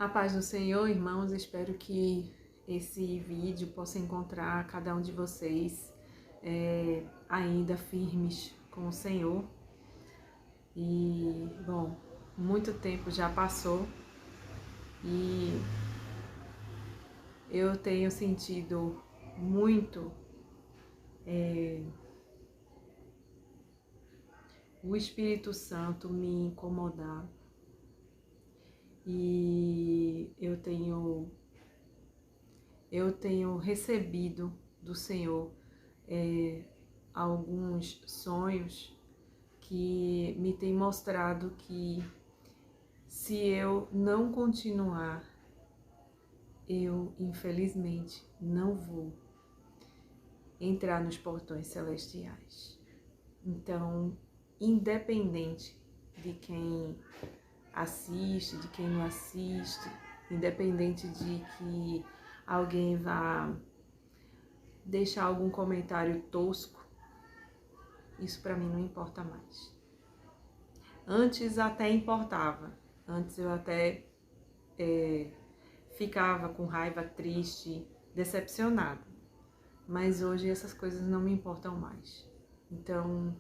A paz do Senhor, irmãos, espero que esse vídeo possa encontrar cada um de vocês ainda firmes com o Senhor. E, bom, muito tempo já passou e eu tenho sentido muito o Espírito Santo me incomodar. E eu tenho recebido do Senhor alguns sonhos que me têm mostrado que se eu não continuar, eu infelizmente não vou entrar nos portões celestiais. Então, independente de quem assiste, de quem não assiste, independente de que alguém vá deixar algum comentário tosco, isso para mim não importa mais. Antes até importava, antes eu até ficava com raiva, triste, decepcionada, mas hoje essas coisas não me importam mais. Então,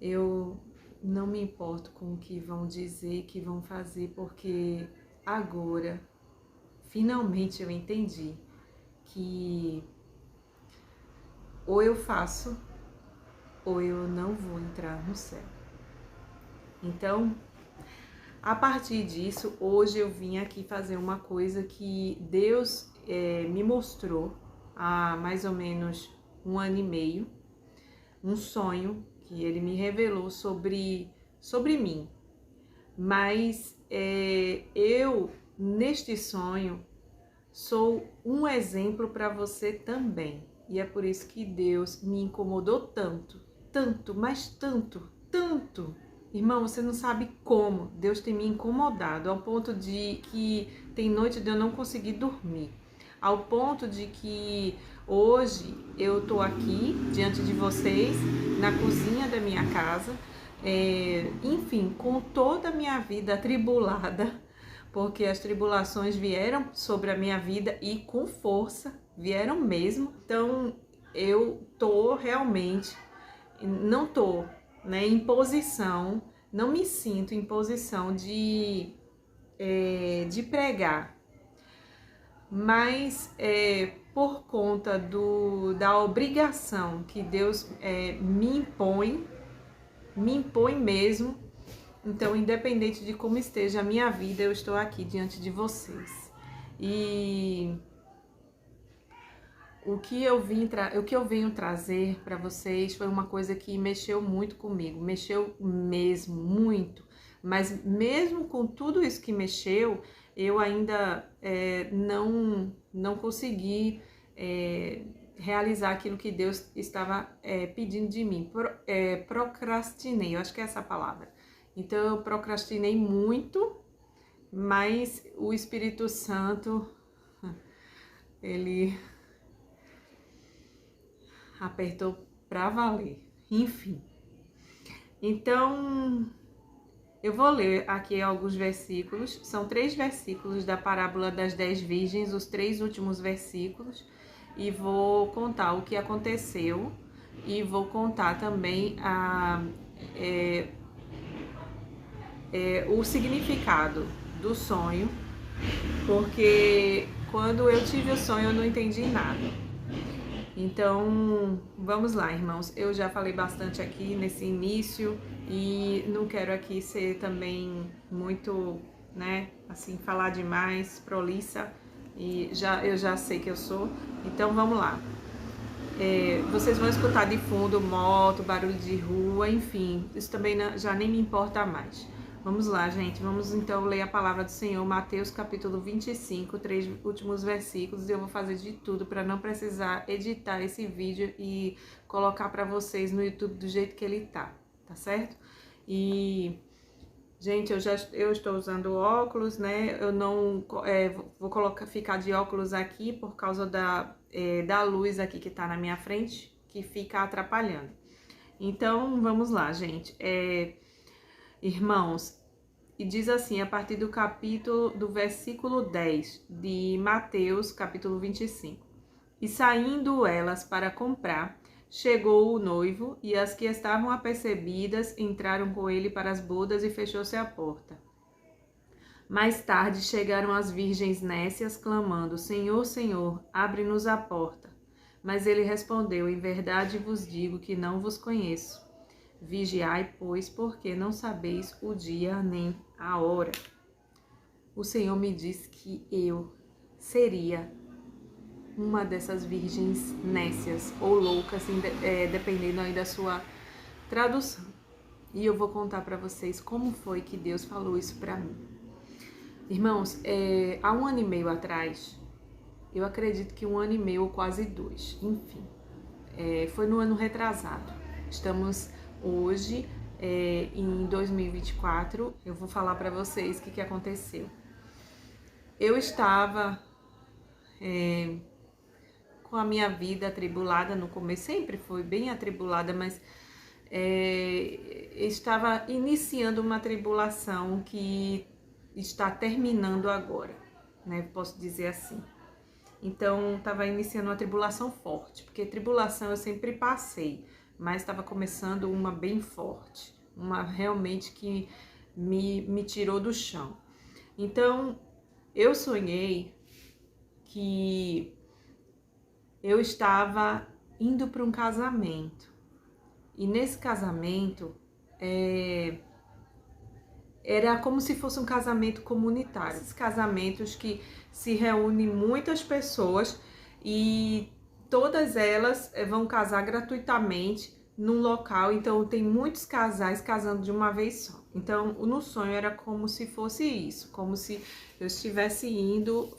eu não me importo com o que vão dizer, que vão fazer, porque agora, finalmente eu entendi que ou eu faço, ou eu não vou entrar no céu. Então, a partir disso, hoje eu vim aqui fazer uma coisa que Deus me mostrou há mais ou menos 1 ano e meio, um sonho que Ele me revelou sobre mim. Mas eu, neste sonho, sou um exemplo para você também. E é por isso que Deus me incomodou tanto, mas tanto. Irmão, você não sabe como Deus tem me incomodado, ao ponto de que tem noite de eu não conseguir dormir. Ao ponto de que hoje eu tô aqui diante de vocês, na cozinha da minha casa, enfim, com toda a minha vida atribulada, porque as tribulações vieram sobre a minha vida e com força, vieram mesmo. Então eu tô realmente, não tô, em posição, não me sinto em posição de pregar, mas por conta da obrigação que Deus me impõe mesmo. Então, independente de como esteja a minha vida, eu estou aqui diante de vocês. E o que eu venho trazer para vocês foi uma coisa que mexeu muito comigo, mexeu mesmo, muito. Mas mesmo com tudo isso que mexeu, eu ainda não consegui realizar aquilo que Deus estava pedindo de mim. Procrastinei, eu acho que é essa a palavra. Então eu procrastinei muito, mas o Espírito Santo, ele apertou pra valer, enfim. Então, eu vou ler aqui alguns versículos, são 3 versículos da parábola das 10 virgens, os 3 últimos versículos, e vou contar o que aconteceu, e vou contar também o significado do sonho, porque quando eu tive o sonho eu não entendi nada. Então, vamos lá, irmãos. Eu já falei bastante aqui nesse início e não quero aqui ser também muito, assim, falar demais, prolixa, e eu já sei que eu sou. Então, vamos lá. Vocês vão escutar de fundo moto, barulho de rua, enfim, isso também já nem me importa mais. Vamos lá, gente, vamos então ler a palavra do Senhor, Mateus capítulo 25, 3 últimos versículos, e eu vou fazer de tudo para não precisar editar esse vídeo e colocar para vocês no YouTube do jeito que ele tá certo? E, gente, eu estou usando óculos, eu não vou ficar de óculos aqui por causa da luz aqui que tá na minha frente, que fica atrapalhando. Então, vamos lá, gente. Irmãos, e diz assim, a partir do versículo 10 de Mateus, capítulo 25. E saindo elas para comprar, chegou o noivo, e as que estavam apercebidas entraram com ele para as bodas e fechou-se a porta. Mais tarde chegaram as virgens nécias, clamando, Senhor, Senhor, abre-nos a porta. Mas ele respondeu, em verdade vos digo que não vos conheço. Vigiai, pois, porque não sabeis o dia nem a hora. O Senhor me disse que eu seria uma dessas virgens nécias ou loucas, dependendo aí da sua tradução. E eu vou contar para vocês como foi que Deus falou isso para mim. Irmãos, há 1 ano e meio atrás, eu acredito que 1 ano e meio ou quase 2, enfim, foi no ano retrasado. Estamos hoje em 2024, eu vou falar para vocês o que aconteceu. Eu estava com a minha vida atribulada no começo, sempre foi bem atribulada, mas estava iniciando uma tribulação que está terminando agora, né? Posso dizer assim. Então, estava iniciando uma tribulação forte, porque tribulação eu sempre passei, mas estava começando uma bem forte, uma realmente que me tirou do chão. Então, eu sonhei que eu estava indo para um casamento, e nesse casamento era como se fosse um casamento comunitário. Esses casamentos que se reúnem muitas pessoas e todas elas vão casar gratuitamente num local, então tem muitos casais casando de uma vez só. Então, no sonho era como se fosse isso, como se eu estivesse indo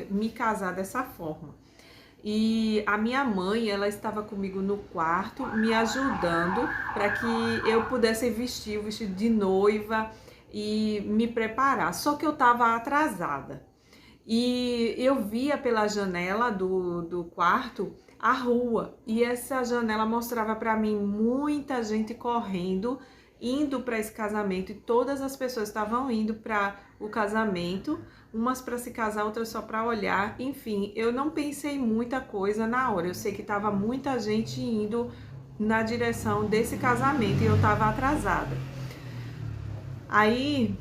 me casar dessa forma. E a minha mãe, ela estava comigo no quarto, me ajudando para que eu pudesse vestir o vestido de noiva e me preparar. Só que eu estava atrasada. E eu via pela janela do quarto a rua. E essa janela mostrava para mim muita gente correndo, indo para esse casamento. E todas as pessoas estavam indo para o casamento, umas para se casar, outras só para olhar. Enfim, eu não pensei muita coisa na hora. Eu sei que tava muita gente indo na direção desse casamento e eu tava atrasada. Aí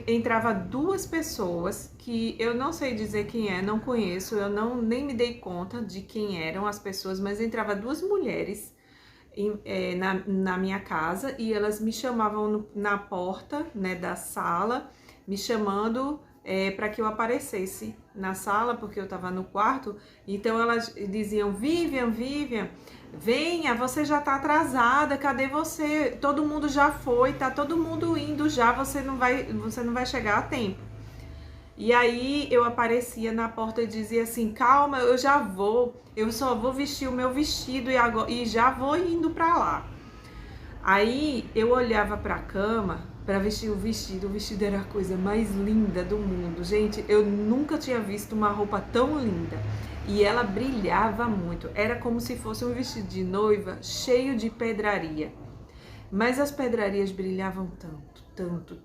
entrava 2 pessoas que eu não sei dizer quem é, não conheço, eu nem me dei conta de quem eram as pessoas, mas entrava 2 mulheres na minha casa e elas me chamavam na porta, né, da sala, me chamando para que eu aparecesse na sala, porque eu estava no quarto. Então elas diziam, Vivian, venha, você já tá atrasada, cadê você? Todo mundo já foi, tá todo mundo indo já, você não vai chegar a tempo. E aí eu aparecia na porta e dizia assim, calma, eu já vou, eu só vou vestir o meu vestido e já vou indo pra lá. Aí eu olhava pra cama pra vestir o vestido era a coisa mais linda do mundo. Gente, eu nunca tinha visto uma roupa tão linda. E ela brilhava muito, era como se fosse um vestido de noiva cheio de pedraria. Mas as pedrarias brilhavam tanto,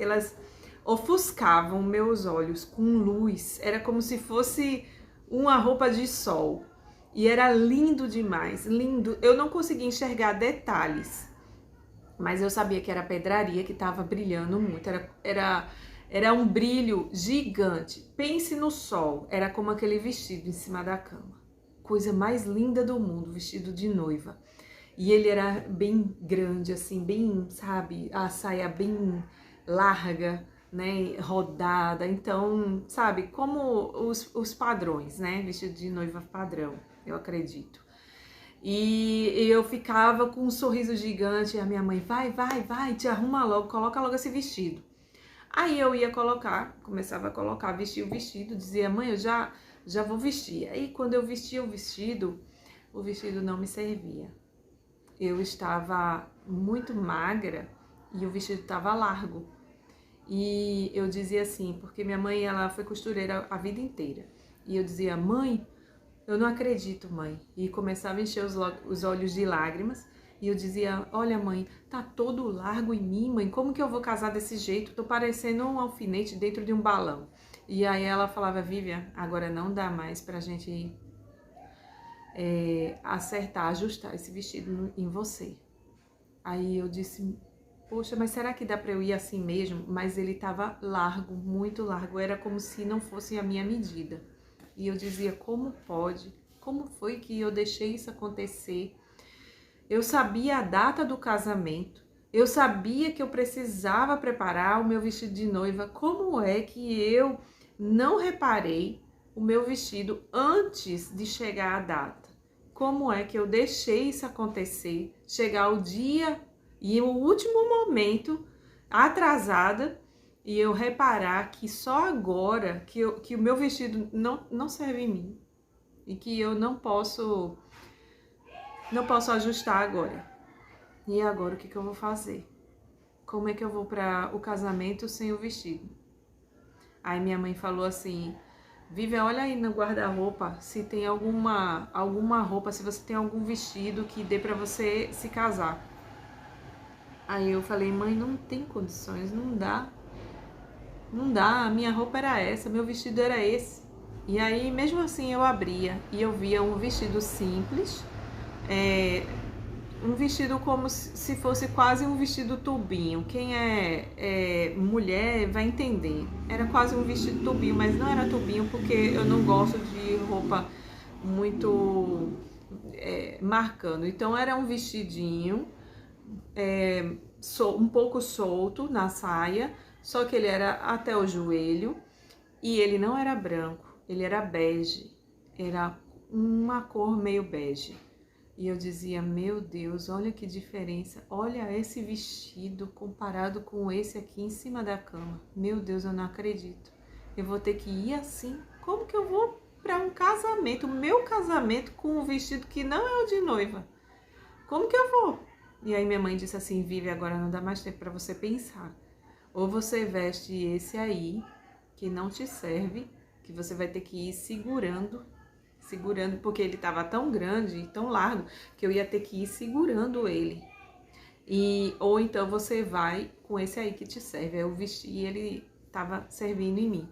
elas ofuscavam meus olhos com luz, era como se fosse uma roupa de sol. E era lindo demais, lindo. Eu não conseguia enxergar detalhes, mas eu sabia que era pedraria que estava brilhando muito, era um brilho gigante. Pense no sol, era como aquele vestido em cima da cama. Coisa mais linda do mundo, vestido de noiva. E ele era bem grande, assim, bem, sabe, a saia bem larga, né, rodada. Então, sabe, como os padrões, né, vestido de noiva padrão, eu acredito. E eu ficava com um sorriso gigante e a minha mãe, vai, te arruma logo, coloca logo esse vestido. Aí eu ia começava a colocar, vestir o vestido, dizia, mãe, eu já vou vestir. Aí quando eu vestia o vestido não me servia. Eu estava muito magra e o vestido estava largo. E eu dizia assim, porque minha mãe, ela foi costureira a vida inteira. E eu dizia, mãe, eu não acredito, mãe. E começava a encher os olhos de lágrimas. E eu dizia, olha mãe, tá todo largo em mim, mãe, como que eu vou casar desse jeito? Tô parecendo um alfinete dentro de um balão. E aí ela falava, Vivian, agora não dá mais pra gente acertar, ajustar esse vestido em você. Aí eu disse, poxa, mas será que dá pra eu ir assim mesmo? Mas ele tava largo, muito largo, era como se não fosse a minha medida. E eu dizia, como pode? Como foi que eu deixei isso acontecer? Eu sabia a data do casamento, eu sabia que eu precisava preparar o meu vestido de noiva. Como é que eu não reparei o meu vestido antes de chegar a data? Como é que eu deixei isso acontecer, chegar o dia e o último momento, atrasada, e eu reparar que só agora que o meu vestido não serve em mim e que eu não posso ajustar agora. E agora o que eu vou fazer? Como é que eu vou para o casamento sem o vestido? Aí minha mãe falou assim, Vivian, olha aí no guarda-roupa se tem alguma roupa, se você tem algum vestido que dê para você se casar. Aí eu falei, mãe, não tem condições, não dá. Não dá, a minha roupa era essa, meu vestido era esse. E aí, mesmo assim, eu abria e eu via um vestido simples, um vestido como se fosse quase um vestido tubinho. Quem é mulher vai entender. Era quase um vestido tubinho, mas não era tubinho porque eu não gosto de roupa muito marcando. Então era um vestidinho um pouco solto na saia, só que ele era até o joelho e ele não era branco, ele era bege, era uma cor meio bege. E eu dizia, meu Deus, olha que diferença, olha esse vestido comparado com esse aqui em cima da cama. Meu Deus, eu não acredito. Eu vou ter que ir assim? Como que eu vou para um casamento, o meu casamento com um vestido que não é o de noiva? Como que eu vou? E aí minha mãe disse assim, Vivi, agora não dá mais tempo para você pensar. Ou você veste esse aí, que não te serve, que você vai ter que ir segurando, porque ele estava tão grande e tão largo, que eu ia ter que ir segurando ele. Ou então você vai com esse aí que te serve. Aí eu vesti e ele estava servindo em mim.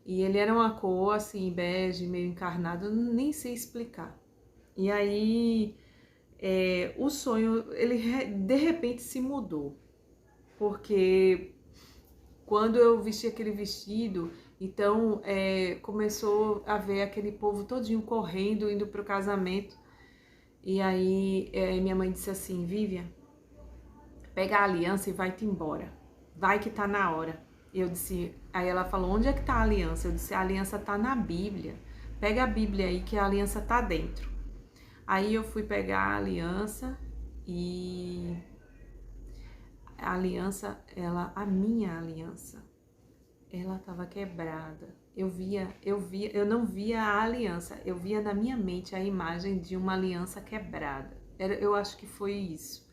E ele era uma cor assim, bege, meio encarnado, nem sei explicar. E aí o sonho, ele de repente se mudou. Porque quando eu vesti aquele vestido, então começou a ver aquele povo todinho correndo, indo pro casamento. E aí minha mãe disse assim, Vivian, pega a aliança e vai-te embora. Vai que tá na hora. Eu disse, aí ela falou, onde é que tá a aliança? Eu disse, a aliança tá na Bíblia. Pega a Bíblia aí que a aliança tá dentro. Aí eu fui pegar a aliança e a aliança, a minha aliança, ela estava quebrada. Eu não via a aliança, eu via na minha mente a imagem de uma aliança quebrada. Eu acho que foi isso.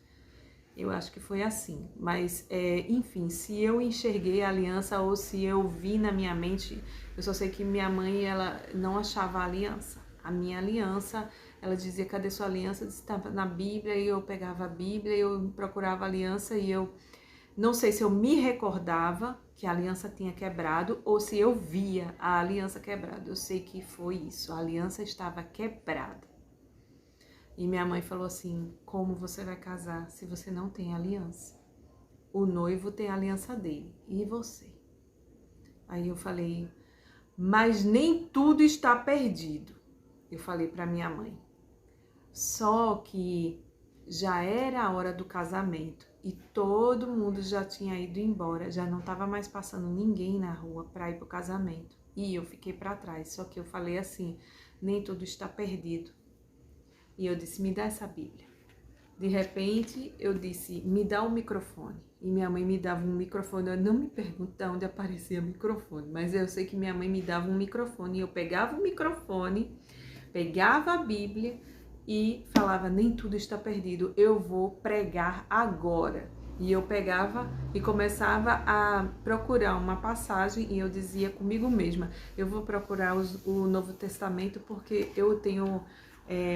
Eu acho que foi assim. Mas, enfim, se eu enxerguei a aliança ou se eu vi na minha mente, eu só sei que minha mãe, ela não achava a aliança. A minha aliança, ela dizia, cadê sua aliança? Estava na Bíblia, e eu pegava a Bíblia, eu procurava a aliança e eu não sei se eu me recordava que a aliança tinha quebrado ou se eu via a aliança quebrada. Eu sei que foi isso, a aliança estava quebrada. E minha mãe falou assim, como você vai casar se você não tem aliança? O noivo tem a aliança dele, e você? Aí eu falei, mas nem tudo está perdido. Eu falei para minha mãe. Só que já era a hora do casamento e todo mundo já tinha ido embora, já não estava mais passando ninguém na rua para ir pro casamento. E eu fiquei para trás, só que eu falei assim, nem tudo está perdido. E eu disse, me dá essa Bíblia. De repente, eu disse, me dá um microfone. E minha mãe me dava um microfone. Eu não me pergunto de onde aparecia o microfone, mas eu sei que minha mãe me dava um microfone. E eu pegava o microfone, pegava a Bíblia e falava, nem tudo está perdido, eu vou pregar agora. E eu pegava e começava a procurar uma passagem e eu dizia comigo mesma, eu vou procurar o Novo Testamento porque eu tenho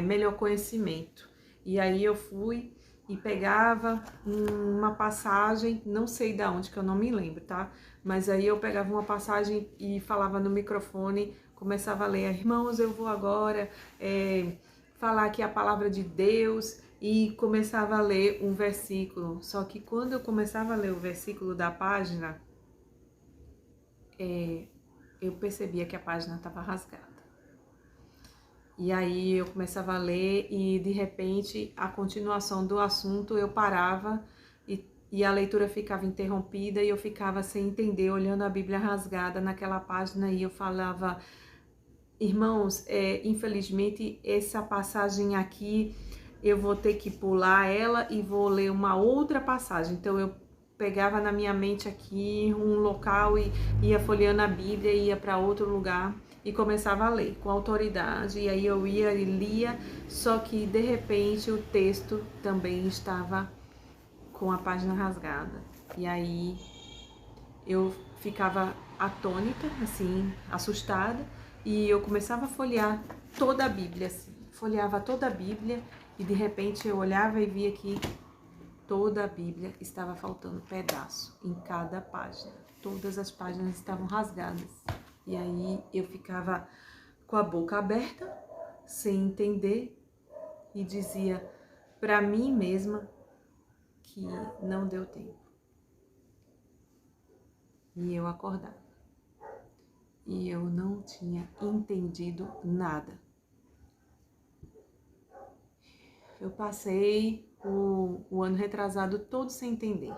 melhor conhecimento. E aí eu fui e pegava uma passagem, não sei de onde, que eu não me lembro, tá? Mas aí eu pegava uma passagem e falava no microfone, começava a ler: irmãos, eu vou agora falar aqui a palavra de Deus, e começava a ler um versículo. Só que quando eu começava a ler o versículo da página, eu percebia que a página estava rasgada. E aí eu começava a ler e de repente a continuação do assunto eu parava e a leitura ficava interrompida e eu ficava sem entender, olhando a Bíblia rasgada naquela página, e eu falava: irmãos, infelizmente essa passagem aqui eu vou ter que pular ela e vou ler uma outra passagem. Então eu pegava na minha mente aqui um local e ia folheando a Bíblia, ia para outro lugar e começava a ler com autoridade. E aí eu ia e lia, só que de repente o texto também estava com a página rasgada. E aí eu ficava atônita, assim, assustada, e eu começava a folhear toda a Bíblia, assim, folheava toda a Bíblia, e de repente eu olhava e via que toda a Bíblia estava faltando pedaço em cada página. Todas as páginas estavam rasgadas. E aí eu ficava com a boca aberta, sem entender, e dizia para mim mesma que não deu tempo. E eu acordava. E eu não tinha entendido nada. Eu passei o ano retrasado todo sem entender.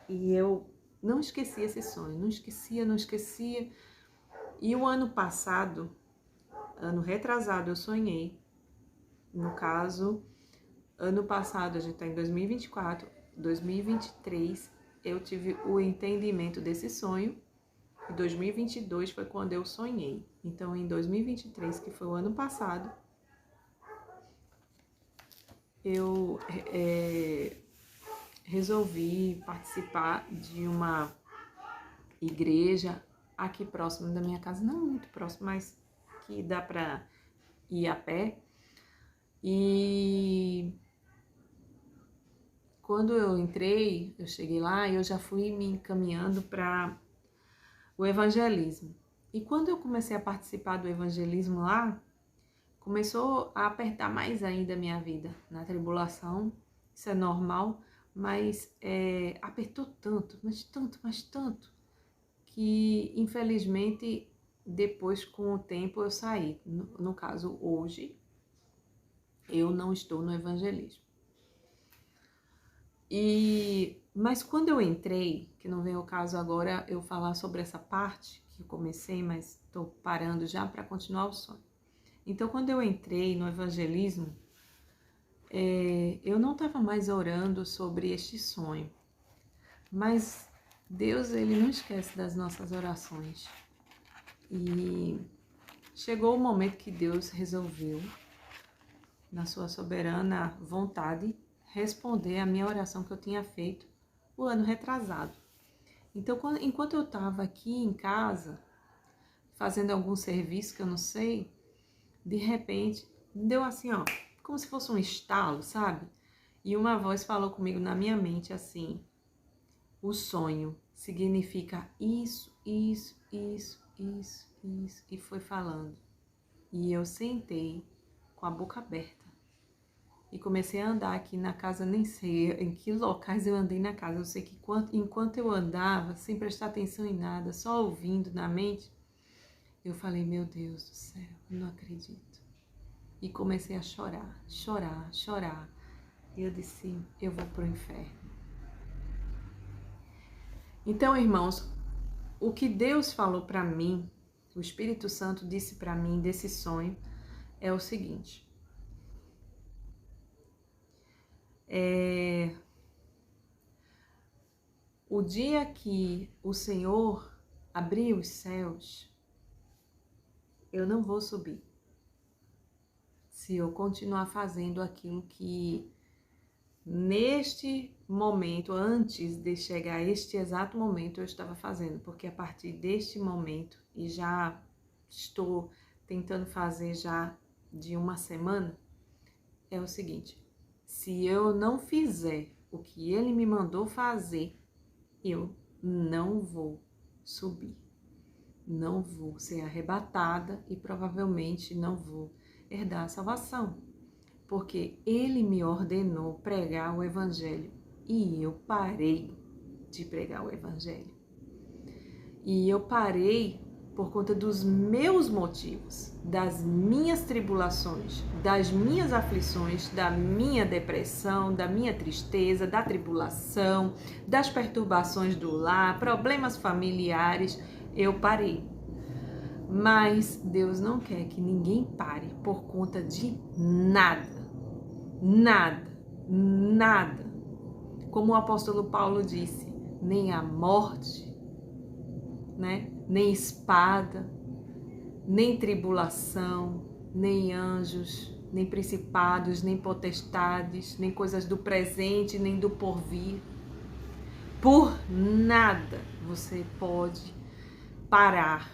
E eu não esqueci esse sonho, não esquecia. E o ano passado, ano retrasado, eu sonhei. No caso, ano passado, a gente está em 2024, 2023, eu tive o entendimento desse sonho. E 2022 foi quando eu sonhei. Então, em 2023, que foi o ano passado, eu resolvi participar de uma igreja aqui próximo da minha casa, não muito próximo, mas que dá para ir a pé. E quando eu entrei, eu cheguei lá e eu já fui me encaminhando para o evangelismo. E quando eu comecei a participar do evangelismo lá, começou a apertar mais ainda a minha vida na tribulação. Isso é normal, mas apertou tanto, mas tanto, que infelizmente depois, com o tempo, eu saí. No caso, hoje, eu não estou no evangelismo. Mas quando eu entrei, que não vem ao caso agora eu falar sobre essa parte que eu comecei, mas estou parando já para continuar o sonho. Então, quando eu entrei no evangelismo, eu não estava mais orando sobre este sonho, mas Deus, ele não esquece das nossas orações. E chegou o momento que Deus resolveu, na sua soberana vontade, responder a minha oração que eu tinha feito o ano retrasado. Então, enquanto eu estava aqui em casa, fazendo algum serviço que eu não sei, de repente, deu assim, ó, como se fosse um estalo, sabe? E uma voz falou comigo na minha mente assim: o sonho significa isso, isso, isso, isso, isso. E foi falando. E eu sentei com a boca aberta e comecei a andar aqui na casa, nem sei em que locais eu andei na casa. Eu sei que enquanto eu andava, sem prestar atenção em nada, só ouvindo na mente, eu falei: meu Deus do céu, eu não acredito. E comecei a chorar. E eu disse: eu vou pro inferno. Então, irmãos, o que Deus falou para mim, o Espírito Santo disse para mim desse sonho, é o seguinte: o dia que o Senhor abrir os céus, eu não vou subir. Se eu continuar fazendo aquilo que neste momento, antes de chegar a este exato momento, eu estava fazendo, porque a partir deste momento, e já estou tentando fazer já de uma semana, é o seguinte: se eu não fizer o que ele me mandou fazer, eu não vou subir. Não vou ser arrebatada e provavelmente não vou herdar a salvação. Porque ele me ordenou pregar o evangelho e eu parei de pregar o evangelho. E eu parei por conta dos meus motivos, das minhas tribulações, das minhas aflições, da minha depressão, da minha tristeza, da tribulação, das perturbações do lar, problemas familiares, eu parei. Mas Deus não quer que ninguém pare por conta de nada. Nada, nada. Como o apóstolo Paulo disse, nem a morte, né? Nem espada, nem tribulação, nem anjos, nem principados, nem potestades, nem coisas do presente, nem do porvir. Por nada você pode parar,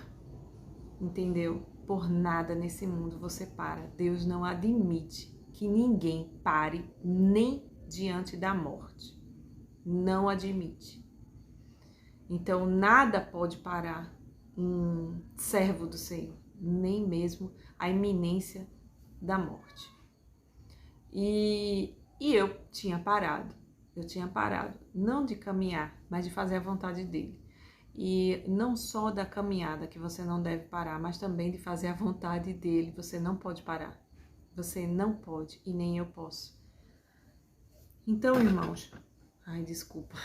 entendeu? Por nada nesse mundo você para. Deus não admite que ninguém pare nem diante da morte. Não admite. Então, nada pode parar um servo do Senhor, nem mesmo a iminência da morte. E eu tinha parado, não de caminhar, mas de fazer a vontade dele. E não só da caminhada que você não deve parar, mas também de fazer a vontade dele, você não pode parar. Você não pode e nem eu posso. Então, irmãos, desculpa,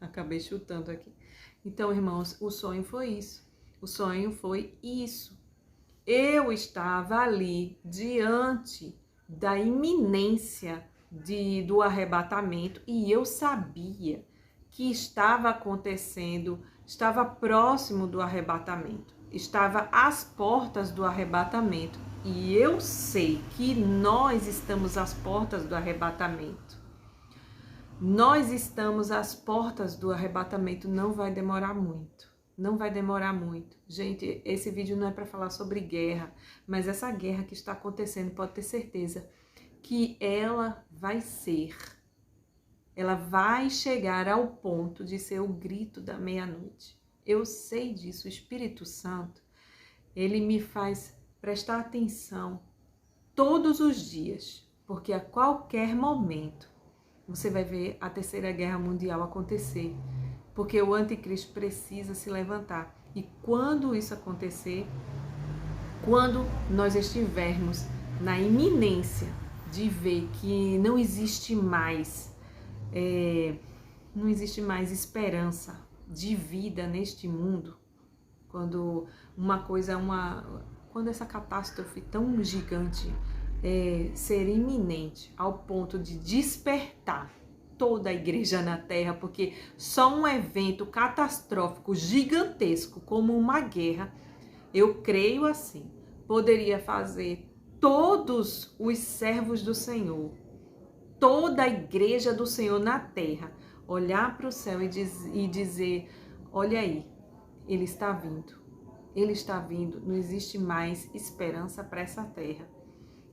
acabei chutando aqui. Então, irmãos, o sonho foi isso. O sonho foi isso. Eu estava ali diante da iminência do arrebatamento e eu sabia que estava acontecendo, estava próximo do arrebatamento, estava às portas do arrebatamento. E eu sei que nós estamos às portas do arrebatamento. Nós estamos às portas do arrebatamento, não vai demorar muito. Não vai demorar muito. Gente, esse vídeo não é para falar sobre guerra, mas essa guerra que está acontecendo, pode ter certeza que ela vai chegar ao ponto de ser o grito da meia-noite. Eu sei disso, o Espírito Santo, ele me faz prestar atenção todos os dias, porque a qualquer momento você vai ver a Terceira Guerra Mundial acontecer, porque o anticristo precisa se levantar. E quando isso acontecer, quando nós estivermos na iminência de ver que não existe mais esperança de vida neste mundo, quando essa catástrofe tão gigante ser iminente ao ponto de despertar toda a igreja na terra, porque só um evento catastrófico gigantesco como uma guerra, eu creio assim, poderia fazer todos os servos do Senhor, toda a igreja do Senhor na terra, olhar para o céu e dizer, olha aí, ele está vindo, não existe mais esperança para essa terra.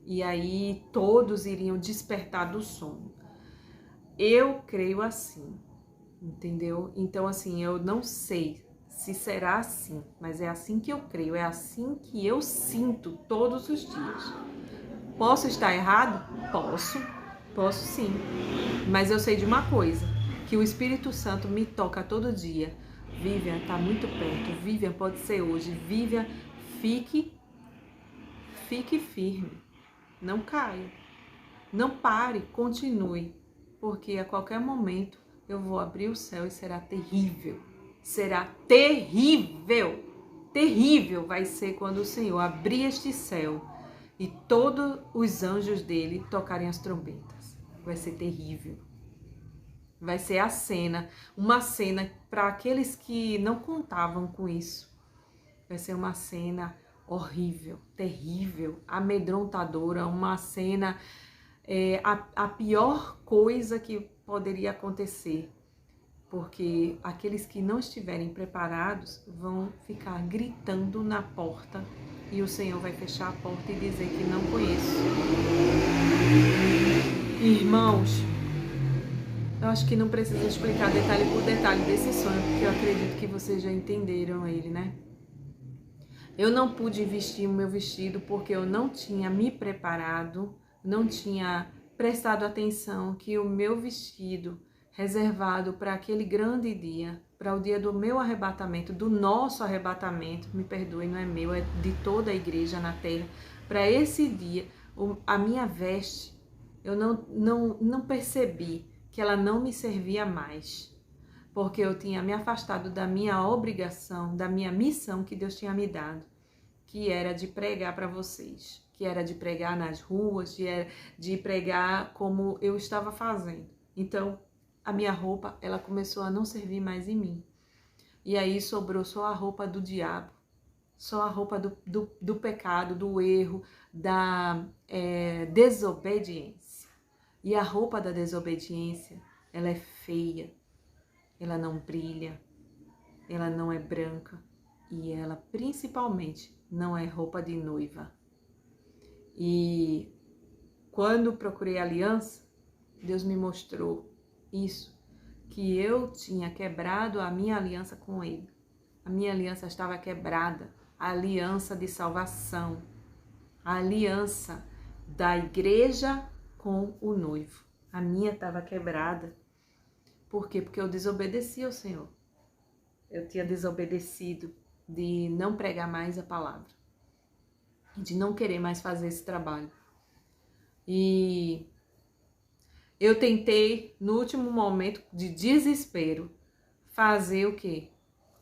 E aí todos iriam despertar do sono. Eu creio assim, entendeu? Então assim, eu não sei se será assim, mas é assim que eu creio, é assim que eu sinto todos os dias. Posso estar errado? Posso sim. Mas eu sei de uma coisa, que o Espírito Santo me toca todo dia. Vivian, está muito perto. Vivian, pode ser hoje. Vivian, fique firme. Não caia. Não pare, continue. Porque a qualquer momento eu vou abrir o céu e será terrível. Será terrível. Terrível vai ser quando o Senhor abrir este céu e todos os anjos dele tocarem as trombetas. Vai ser terrível. Vai ser a cena, uma cena para aqueles que não contavam com isso. Vai ser uma cena horrível, terrível, amedrontadora, uma cena, a pior coisa que poderia acontecer. Porque aqueles que não estiverem preparados vão ficar gritando na porta e o Senhor vai fechar a porta e dizer que não conheço. Irmãos, eu acho que não precisa explicar detalhe por detalhe desse sonho, porque eu acredito que vocês já entenderam ele, né? Eu não pude vestir o meu vestido porque eu não tinha me preparado, não tinha prestado atenção que o meu vestido reservado para aquele grande dia, para o dia do meu arrebatamento, do nosso arrebatamento, me perdoe, não é meu, é de toda a igreja na terra, para esse dia, a minha veste, eu não percebi que ela não me servia mais, porque eu tinha me afastado da minha obrigação, da minha missão que Deus tinha me dado, que era de pregar para vocês, que era de pregar nas ruas, de pregar como eu estava fazendo. Então, a minha roupa, ela começou a não servir mais em mim. E aí sobrou só a roupa do diabo, só a roupa do pecado, do erro, da desobediência. E a roupa da desobediência, ela é feia, ela não brilha, ela não é branca e ela principalmente não é roupa de noiva. E quando procurei aliança, Deus me mostrou isso, que eu tinha quebrado a minha aliança com Ele. A minha aliança estava quebrada, a aliança de salvação, a aliança da igreja com o noivo. A minha estava quebrada. Por quê? Porque eu desobedeci ao Senhor. Eu tinha desobedecido de não pregar mais a palavra, de não querer mais fazer esse trabalho. E eu tentei, no último momento de desespero, fazer o quê?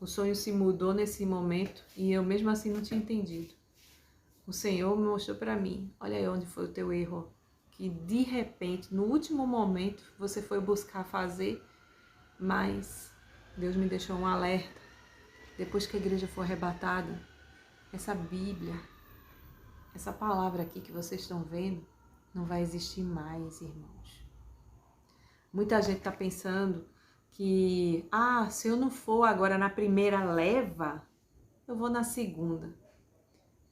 O sonho se mudou nesse momento e eu mesmo assim não tinha entendido. O Senhor me mostrou para mim, olha aí onde foi o teu erro, que de repente, no último momento, você foi buscar fazer, mas Deus me deixou um alerta. Depois que a igreja for arrebatada, essa Bíblia, essa palavra aqui que vocês estão vendo, não vai existir mais, irmãos. Muita gente está pensando que, se eu não for agora na primeira leva, eu vou na segunda.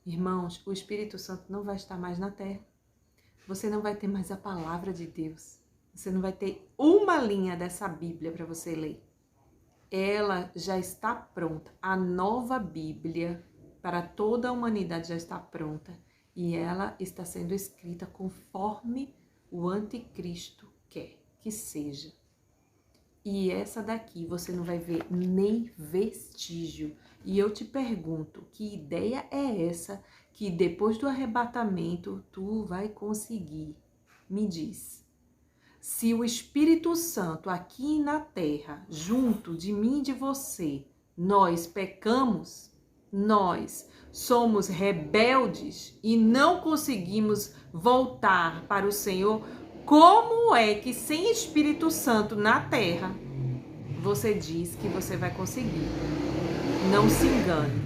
Irmãos, o Espírito Santo não vai estar mais na terra. Você não vai ter mais a palavra de Deus. Você não vai ter uma linha dessa Bíblia para você ler. Ela já está pronta. A nova Bíblia para toda a humanidade já está pronta. E ela está sendo escrita conforme o anticristo quer que seja. E essa daqui você não vai ver nem vestígio. E eu te pergunto, que ideia é essa que depois do arrebatamento tu vai conseguir? Me diz. Se o Espírito Santo aqui na terra, junto de mim e de você, nós pecamos, nós somos rebeldes e não conseguimos voltar para o Senhor, como é que sem Espírito Santo na terra, você diz que você vai conseguir? Não se engane.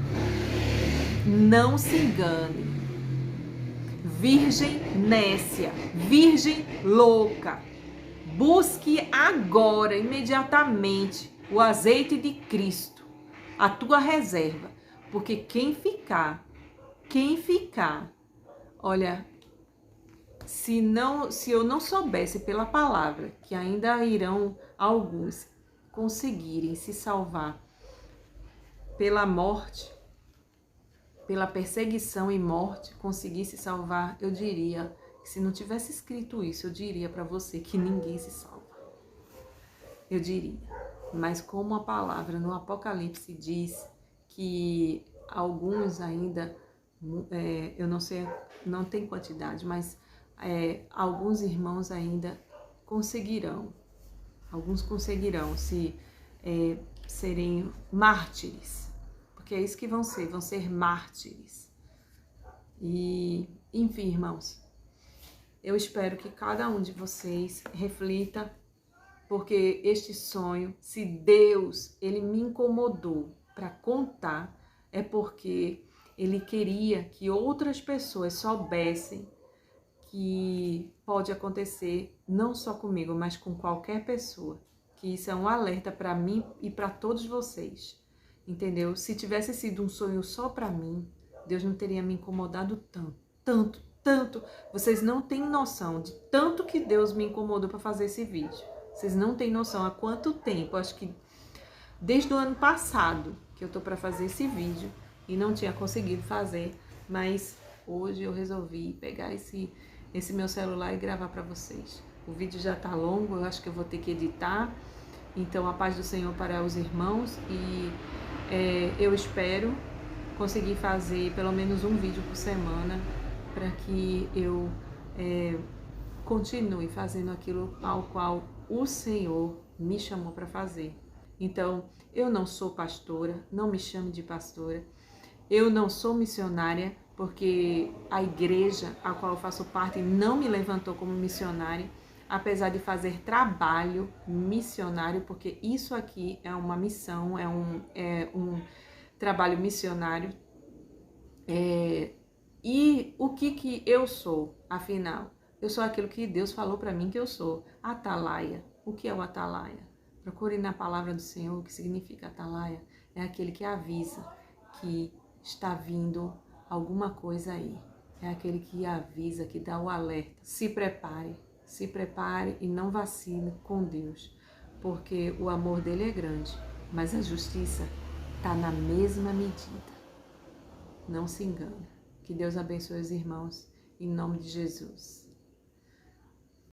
Não se engane. Virgem nécia, virgem louca, busque agora, imediatamente, o azeite de Cristo, a tua reserva, porque quem ficar, olha, se eu não soubesse pela palavra que ainda irão alguns conseguirem se salvar pela morte, pela perseguição e morte, conseguir se salvar, eu diria, se não tivesse escrito isso, eu diria para você que ninguém se salva. Eu diria. Mas como a palavra no Apocalipse diz que alguns ainda, eu não sei, não tem quantidade, mas alguns irmãos ainda conseguirão. Alguns conseguirão serem mártires. Porque é isso que vão ser mártires. E, enfim, irmãos, eu espero que cada um de vocês reflita, porque este sonho, se Deus, ele me incomodou para contar, é porque ele queria que outras pessoas soubessem que pode acontecer não só comigo, mas com qualquer pessoa. Que isso é um alerta para mim e para todos vocês. Entendeu? Se tivesse sido um sonho só para mim, Deus não teria me incomodado tanto, tanto, vocês não têm noção de tanto que Deus me incomodou para fazer esse vídeo. Vocês não têm noção há quanto tempo, acho que desde o ano passado que eu tô para fazer esse vídeo e não tinha conseguido fazer, mas hoje eu resolvi pegar esse meu celular e gravar para vocês. O vídeo já tá longo, eu acho que eu vou ter que editar. Então, a paz do Senhor para os irmãos e eu espero conseguir fazer pelo menos um vídeo por semana para que eu continue fazendo aquilo ao qual o Senhor me chamou para fazer. Então, eu não sou pastora, não me chame de pastora. Eu não sou missionária, porque a igreja a qual eu faço parte não me levantou como missionária, apesar de fazer trabalho missionário, porque isso aqui é uma missão, é um trabalho missionário. E o que eu sou, afinal? Eu sou aquilo que Deus falou para mim que eu sou, atalaia. O que é o atalaia? Procure na palavra do Senhor o que significa atalaia. É aquele que avisa que está vindo alguma coisa aí. É aquele que avisa, que dá o alerta. Se prepare e não vacile com Deus, porque o amor dele é grande, mas a justiça está na mesma medida. Não se engane. Que Deus abençoe os irmãos, em nome de Jesus.